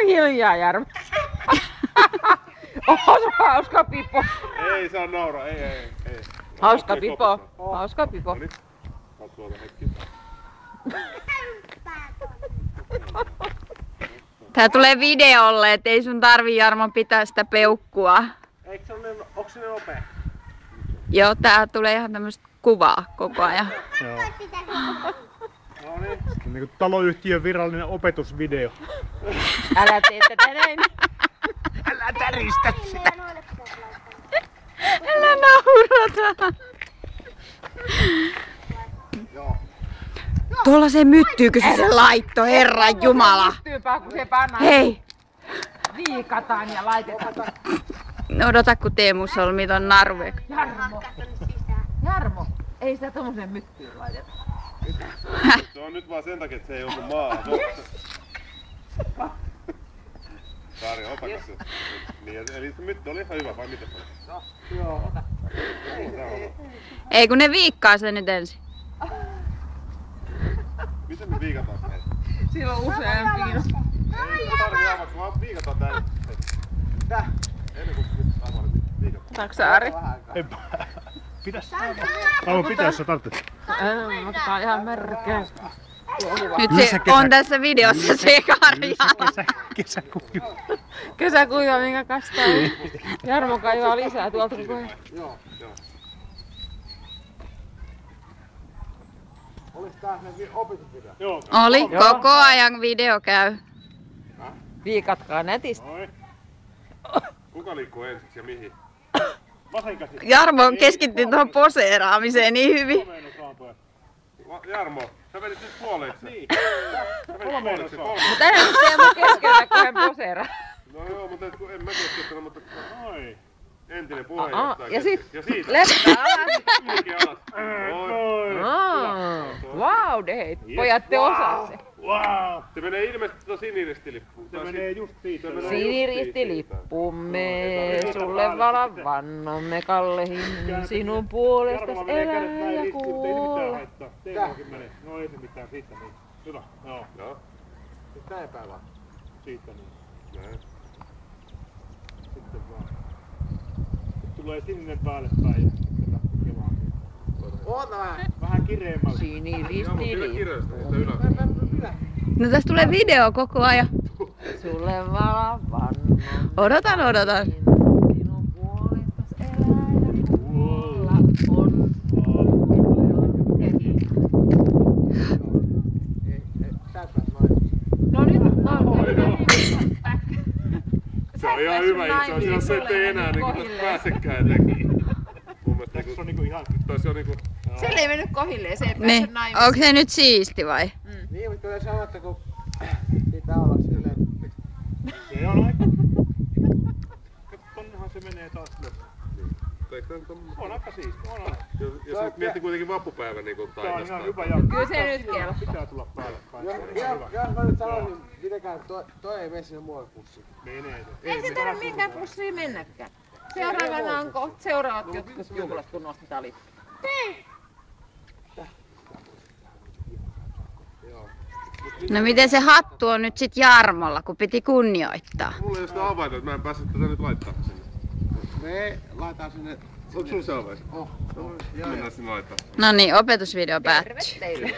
Hiljaa, Jarmo. Oho, se on hauska pipo. Ei saa nauraa, ei. Hauska pipo, hauska pipo. Noniin. Oot tuolta hetki. Tää tulee videolle, et ei sun tarvii Jarmo pitää sitä peukkua. Eikö se ole, onko se nopea? Joo, tää tulee ihan tämmöstä kuvaa koko ajan. Joo. No niin. Niin kuin taloyhtiön virallinen opetusvideo. Älä tee tätä näin. Älä täristä sitä. Älä naurata. Joo. Tuolla se myttyykö se laitto, Herran Jumala. Myttyypä, kun se pannaan. Hei. Viikataan ja laitetaan. No odota kun Teemu solmii ton narve. Jarmo, ei sitä tommoseen myttyyn laiteta. Se on nyt vaan sen takia, että se ei osu maahan. Sari, otakas se. Niin, eli se mytty oli ihan hyvä, vai miten se oli? Joo. Ei kun ne viikkaa sen nyt ensin. Miten me viikataan se? Sillä on useampi. Ei se tarvii avata, vaan viikataan tää. Tää. Ennen kuin nyt avaat, viikataan. Otaks Saari? Eipä. Pitäis. Aivan pitäis sä tarvitset. Tää on ihan märkää. Nyt se on tässä videossa se karjala. Kesäkuiva. Kesäkuiva, minkä kastaa. Jarmo kaivaa lisää tuolta koko ajan. Joo. Olis tää se opetusvideo? Joo. Oli, koko ajan video käy. Viikatkaa netisti. Noin. Kuka liikkuu ensiksi ja mihin? Vasen käsi. Jarmo keskittyy tuohon poseeraamiseen niin hyvin. Jarmo, sä vedit nyt puoleksi. Niin. Sä vedit puoleksi. Mutta eihän nyt Teemu keskellä, kun hän poseeraa. No joo, mutta en mä keskeyttänyt, mutta Noin. entinen puheenjohtaja. Ja sit siitä. leppää alas. Ylikin alas. Noin. Vau, hei. Pojat, te osaatte. Wow. Se menee ilmeisesti tuo siniristilippu. Se menee just siitä. Siniristilippumme, sulle valan vannomme, Kallehin, sinun puolestas elää ja kuolla. Teemokin menee. No ei se mitään, siitä niin. Hyvä. Joo. Joo. Sitten näin päin vaan. Siitä niin. Näin. Sitten vaan. Sitten tulee sininen päälle päin ja sitten lähtee kevään. Oota vähän kireemmälle. Siniristilippumme, No tästä tulee video koko ajan. sulle valan vannomme. Odotan. Sinun puolestas elää ja kuolla on. No nyt, Se on ihan hyvä itse, jos se ei enää niinku pääsekään etenkin. Mun mielestä Tässä on niinku ihan... tois on niinku... Sille ei mennyt kohille, se ei Niin. päässyt naimisiin. Onko se nyt siisti vai? Niin, mutta kyllä sanotte, kun pitää olla silleen... Se on aika... Tonnehan se menee taas loppuun. On aika siisti, on aika. Jos nyt miettii kuitenkin vappupäivän niinku Tää on ihan taivasta. hyvä ja... Kyllä se nyt kelpaa. Pitää tulla päälle päin. Se on ihan hyvä. Jos mä nyt sanoisin, mitenkään toi ei mene sinne muovipussiin. Menee se. Ei se tarvitse minkään pussiin mennäkään. Seuraavana on kohta seuraavat jotkut juhlat, kun nostetaan lippu. No miten se hattu on nyt sit Jarmolla, kun piti kunnioittaa? Mulla ei oo sitä avainta, että mä en päässyt tätä nyt laittaa sinne. Me laitetaan sinne... Onko sun se avain? Oh, Mennään sinne laittaa. No niin, opetusvideo päättyy. Terve teille.